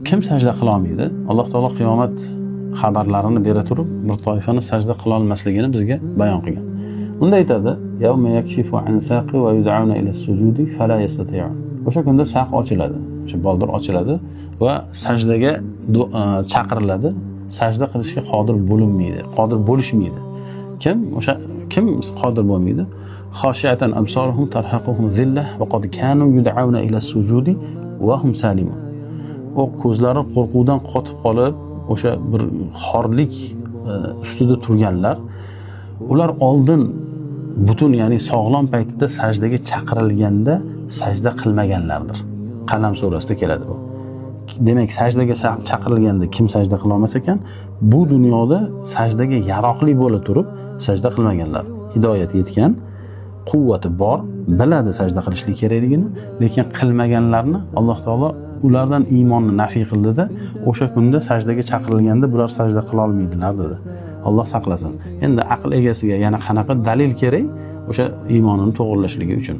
Kim sajda qila olmaydi? Alloh taolo qiyomat xabarlarini bera turib, bir toifani sajda qila olmasligini bizga bayon qilgan. Unda aytadi: "Yawma yakshifu an saqi va yud'auna ila sujudi fala yastati'un." O'sha kunda saq ochiladi, o'sha boldir ochiladi va sajdaga chaqiriladi. Sajda qilishga qodir bo'linmaydi, qodir bo'lishmaydi. Kim qodir bo'lmaydi? Xoshiatan absaruhum tarhaquhum zillah va qad kanu yud'auna ila sujudi va hum salimun. O ko'zlari qo'rquvdan qotib qolib, o'sha bir xorlik ustida turganlar, ular oldin butun, ya'ni sog'lom paytida sajdaga chaqirilganda sajda qilmaganlardir. Qalam surasida keladi bu. Demak, sajdaga chaqirilganda kim sajda qila olmas ekan, bu dunyoda sajdaga yaroqli bo'la turib sajda qilmaganlar. Hidoyat yetgan, quvvati bor, biladi sajda qilishlik kerakligini, lekin qilmaganlarni Alloh taolo ulardan iymonni nafiy qildida, o'sha kunda sajdaga chaqirilganda bular sajda qila olmaydilar dedi. Alloh saqlasin. Endi aql egasiga yana qanaqa dalil kerak o'sha iymonini to'g'rilashligi uchun?